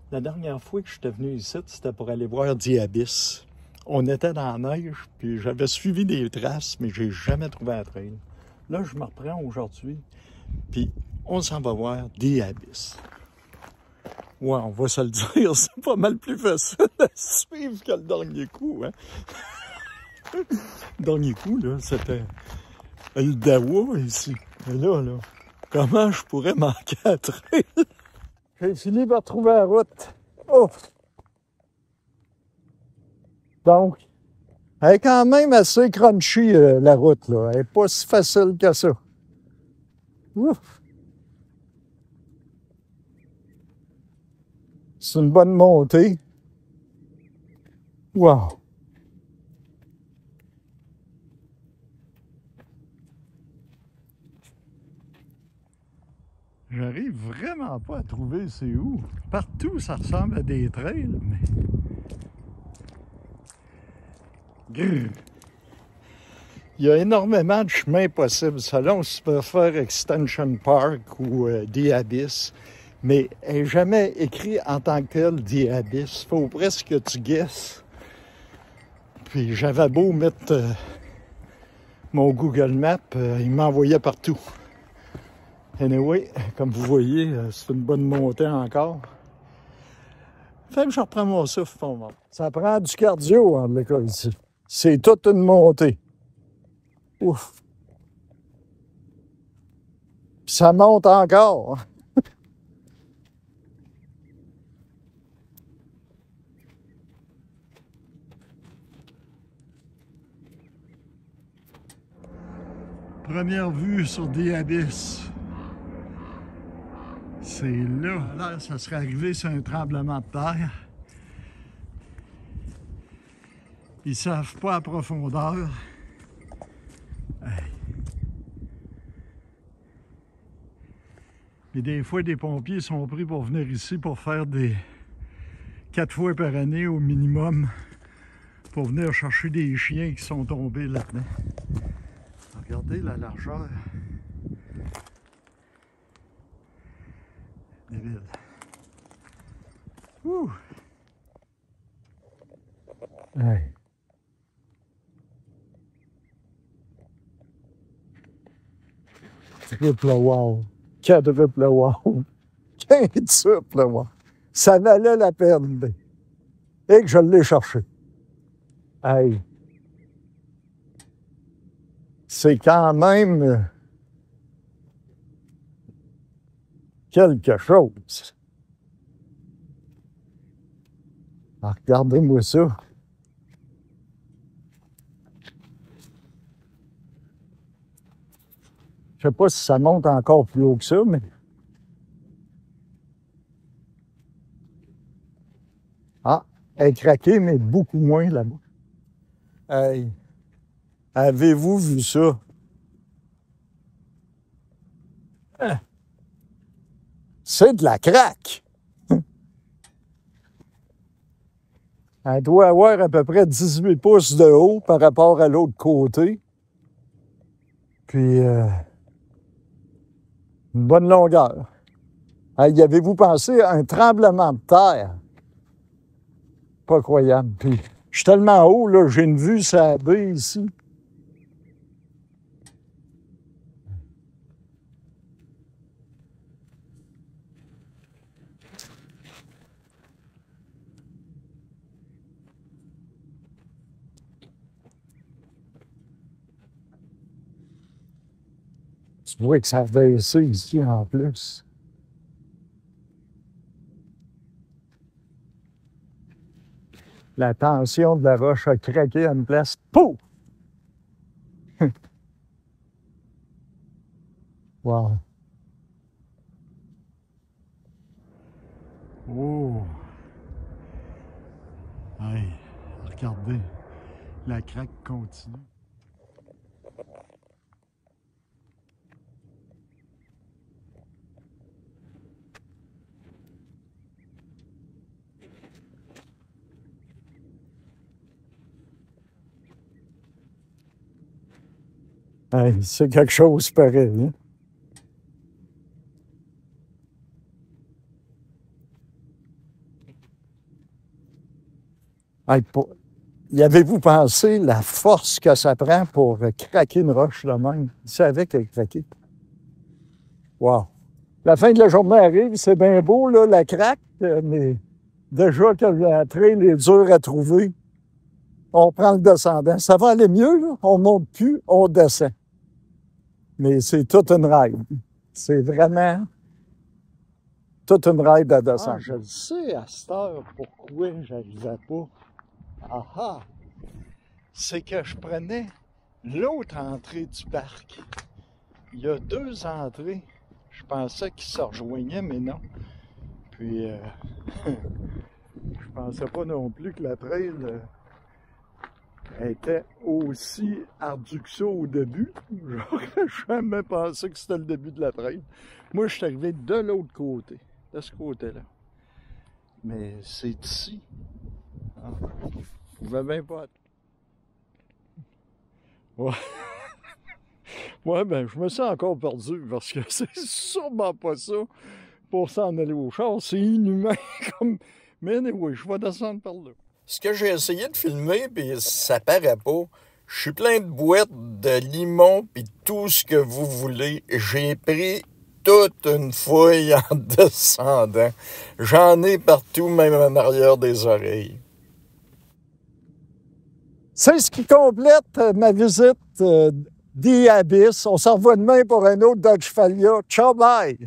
La dernière fois que j'étais venu ici, c'était pour aller voir Diabis. On était dans la neige, puis j'avais suivi des traces, mais j'ai jamais trouvé la trail. Là, je me reprends aujourd'hui, puis on s'en va voir Diabis. Ouais, on va se le dire, c'est pas mal plus facile à suivre que le dernier coup, hein. Le dernier coup, là, c'était le Dawa ici. Et là, comment je pourrais manquer la trail? J'ai fini par trouver la route. Oh! Donc, elle est quand même assez crunchy, la route, là. Elle n'est pas si facile que ça. Ouf! C'est une bonne montée. Wow! J'arrive vraiment pas à trouver c'est où. Partout, ça ressemble à des trails, mais... Grrr. Il y a énormément de chemins possibles selon si tu préfères Extension Park ou The Abyss. Mais elle n'est jamais écrit en tant que tel The Abyss. Il faut presque que tu guesses. Puis j'avais beau mettre mon Google Maps, il m'envoyait partout. Anyway, comme vous voyez, c'est une bonne montée encore. Fait que je reprends mon souffle pour moi. Ça prend du cardio en l'école ici. C'est toute une montée. Ouf! Puis ça monte encore. Première vue sur The Abyss. C'est là. Là, ça serait arrivé sur un tremblement de terre. Ils ne savent pas à profondeur. Et des fois, des pompiers sont pris pour venir ici pour faire des 4 fois par année au minimum pour venir chercher des chiens qui sont tombés là-dedans. Regardez la largeur des villes. Ouh! Hey. Triple wow! Quadruple wow! Quintuple wow! Ça valait la peine. Et que je l'ai cherché. Hey! C'est quand même quelque chose. Alors, regardez-moi ça. Je sais pas si ça monte encore plus haut que ça, mais... Ah, elle est craquée, mais beaucoup moins là-bas. Hey! Avez-vous vu ça? C'est de la craque! Elle doit avoir à peu près 18 pouces de haut par rapport à l'autre côté. Puis, une bonne longueur. Y avez-vous pensé à un tremblement de terre? Pas croyable. Puis, je suis tellement haut, là, j'ai une vue sur la baie ici. Tu vois que ça a baissé ici en plus. La tension de la roche a craqué à une place. Pouf! Wow! Oh! Hey, regardez, la craque continue. Hey, c'est quelque chose pareil, hein? Hey, y avez-vous pensé la force que ça prend pour craquer une roche de même? Il savait qu'elle craquait. Wow! La fin de la journée arrive, c'est bien beau, là, la craque, mais déjà que la trail est dure à trouver, on prend le descendant. Ça va aller mieux, là. On monte plus, on descend. Mais c'est toute une ride. C'est vraiment toute une ride à descendre. Ah, je le sais à cette heure pourquoi j'arrivais pas. Ah ah! C'est que je prenais l'autre entrée du parc. Il y a deux entrées. Je pensais qu'ils se rejoignaient, mais non. Puis, je pensais pas non plus que la trail était aussi ardue que ça au début. J'aurais jamais pensé que c'était le début de la trail. Moi, je suis arrivé de l'autre côté, de ce côté-là. Mais c'est ici. Ah, je pouvais bien pas être. Ouais. Ouais, ben, je me sens encore perdu parce que c'est sûrement pas ça pour s'en aller au char. C'est inhumain comme. Mais anyway, je vais descendre par là. Ce que j'ai essayé de filmer, puis ça paraît pas, je suis plein de boîtes de limon, puis tout ce que vous voulez. J'ai pris toute une fouille en descendant. J'en ai partout, même en arrière des oreilles. C'est ce qui complète ma visite d'Iabis. On s'en revoit demain pour un autre Dodge Falia. Ciao, bye!